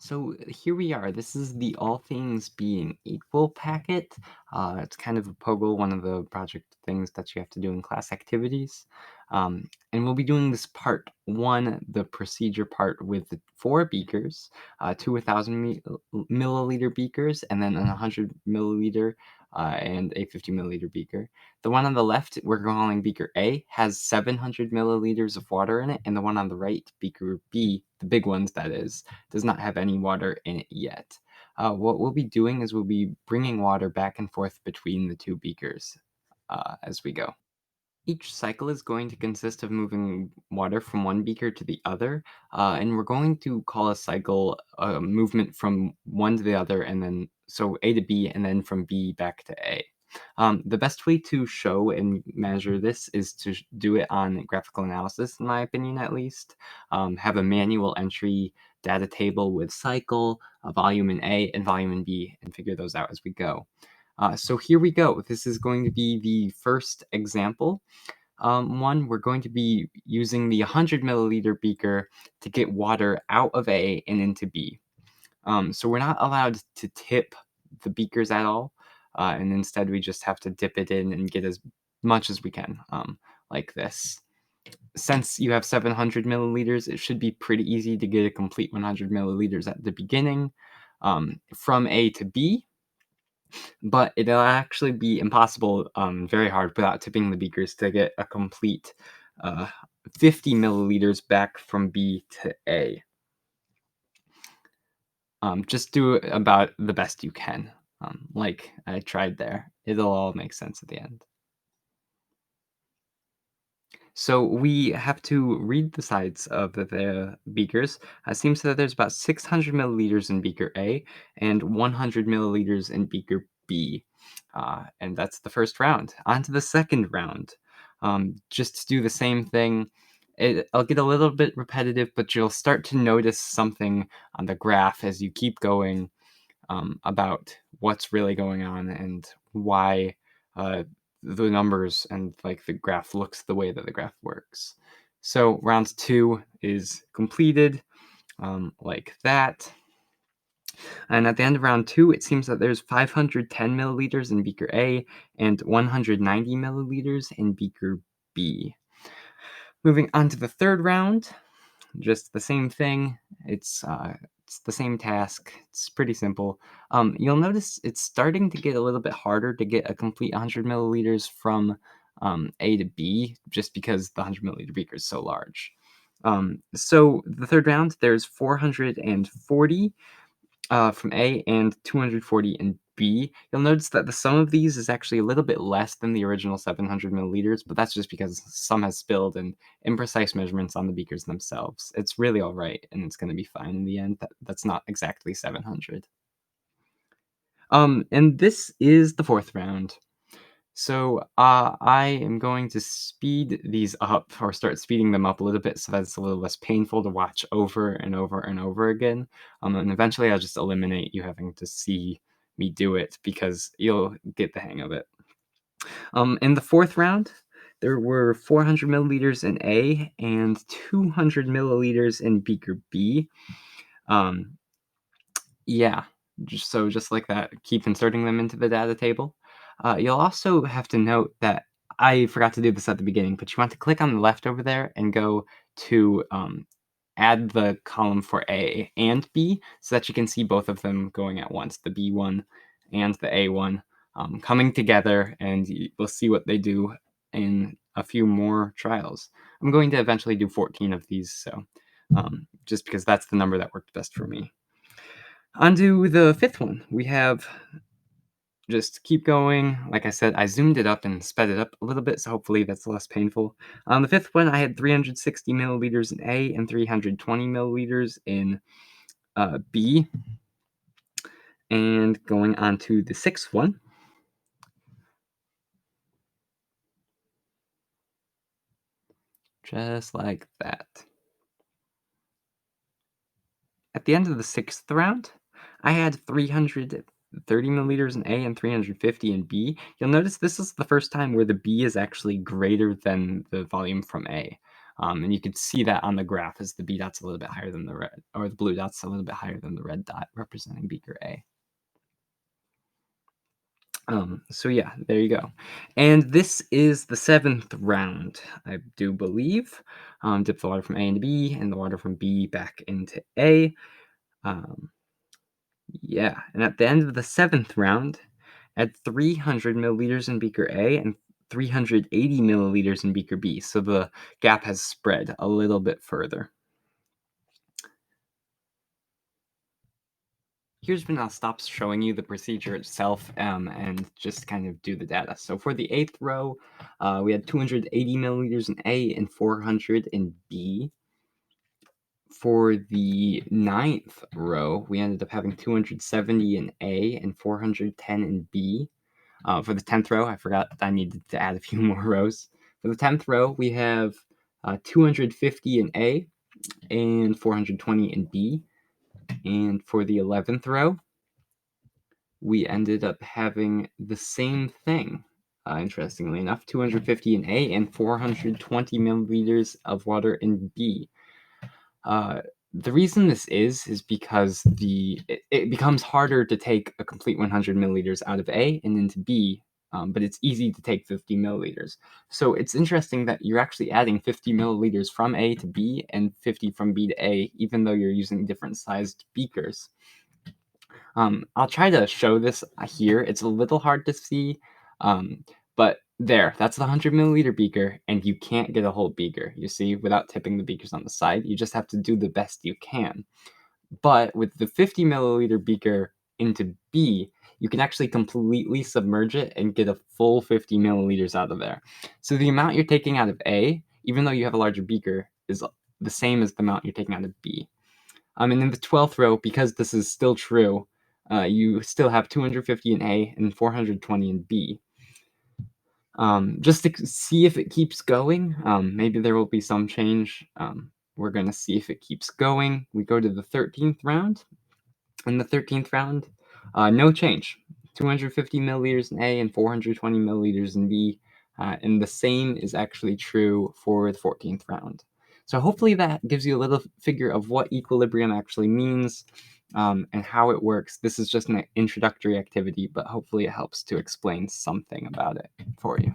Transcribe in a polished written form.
So here we are. This is the All Things Being Equal packet. It's kind of a POGL, one of the project things that you have to do in class activities. And we'll be doing this part one, the procedure part with the 4 beakers, two 1,000 milliliter beakers, and then a 100 milliliter and a 50 milliliter beaker. The one on the left, we're calling beaker A, has 700 milliliters of water in it, and the one on the right, beaker B, the big ones that is, does not have any water in it yet. What we'll be doing is we'll be bringing water back and forth between the 2 beakers as we go. Each cycle is going to consist of moving water from one beaker to the other, and we're going to call a cycle a movement from one to the other, and then so A to B, and then from B back to A. The best way to show and measure this is to do it on graphical analysis, in my opinion, at least. Have a manual entry data table with cycle, a volume in A, and volume in B, and figure those out as we go. So here we go. This is going to be the first example. One, we're going to be using the 100 milliliter beaker to get water out of A and into B. So we're not allowed to tip the beakers at all, and instead we just have to dip it in and get as much as we can, like this. Since you have 700 milliliters, it should be pretty easy to get a complete 100 milliliters at the beginning from A to B, but it'll actually be impossible, very hard without tipping the beakers to get a complete 50 milliliters back from B to A. Just do about the best you can, like I tried there. It'll all make sense at the end. So we have to read the sides of the beakers. It seems that there's about 600 milliliters in beaker A and 100 milliliters in beaker B. And that's the first round. On to the second round. Just do the same thing. I'll get a little bit repetitive, but you'll start to notice something on the graph as you keep going about what's really going on and why the numbers and like the graph looks the way that the graph works. So round two is completed like that. And at the end of round two, it seems that there's 510 milliliters in beaker A and 190 milliliters in beaker B. Moving on to the third round, just the same thing. It's the same task. It's pretty simple. You'll notice it's starting to get a little bit harder to get a complete 100 milliliters from A to B, just because the 100 milliliter beaker is so large. So the third round, there's 440 from A and 240 in B. You'll notice that the sum of these is actually a little bit less than the original 700 milliliters, but that's just because some has spilled and imprecise measurements on the beakers themselves. It's really all right, and it's going to be fine in the end. That's not exactly 700. And this is the fourth round. So I am going to speed these up or start speeding them up a little bit so that it's a little less painful to watch over and over and over again. And eventually I'll just eliminate you having to see me do it because you'll get the hang of it. In the fourth round, there were 400 milliliters in A and 200 milliliters in beaker B. Um, yeah, just like that, keep inserting them into the data table. You'll also have to note that I forgot to do this at the beginning, but you want to click on the left over there and go to add the column for A and B so that you can see both of them going at once, the B one and the A one coming together, and we'll see what they do in a few more trials. I'm going to eventually do 14 of these, so just because that's the number that worked best for me. On to the fifth one. We have just keep going. Like I said, I zoomed it up and sped it up a little bit, so hopefully that's less painful. On the fifth one, I had 360 milliliters in A and 320 milliliters in B. And going on to the sixth one. Just like that. At the end of the sixth round, I had 330 milliliters in A and 350 in B. You'll notice this is the first time where the B is actually greater than the volume from A. And you can see that on the graph as the B dot's a little bit higher than the red, or the blue dot's a little bit higher than the red dot, representing beaker A. So yeah, there you go. And this is the 7th round, I do believe. Dip the water from A into B, and the water from B back into A. Um, yeah, and at the end of the 7th round, add 300 milliliters in beaker A and 380 milliliters in beaker B, so the gap has spread a little bit further. Here's when I'll stop showing you the procedure itself and just kind of do the data. So for the 8th row, we had 280 milliliters in A and 400 in B. For the 9th row, we ended up having 270 in A and 410 in B. For the 10th row, I forgot I needed to add a few more rows. For the 10th row, we have 250 in A and 420 in B. And for the 11th row, we ended up having the same thing. Interestingly enough, 250 in A and 420 milliliters of water in B. The reason this is because it becomes harder to take a complete 100 milliliters out of A and into B, but it's easy to take 50 milliliters. So it's interesting that you're actually adding 50 milliliters from A to B and 50 from B to A, even though you're using different sized beakers. I'll try to show this here. It's a little hard to see, but there, that's the 100 milliliter beaker, and you can't get a whole beaker, you see, without tipping the beakers on the side. You just have to do the best you can. But with the 50 milliliter beaker into B, you can actually completely submerge it and get a full 50 milliliters out of there. So the amount you're taking out of A, even though you have a larger beaker, is the same as the amount you're taking out of B. And in the 12th row, because this is still true, you still have 250 in A and 420 in B. Just to see if it keeps going, maybe there will be some change. We're going to see if it keeps going. We go to the 13th round. In the 13th round, no change. 250 milliliters in A and 420 milliliters in B. And the same is actually true for the 14th round. So hopefully that gives you a little figure of what equilibrium actually means and how it works. This is just an introductory activity, but hopefully it helps to explain something about it for you.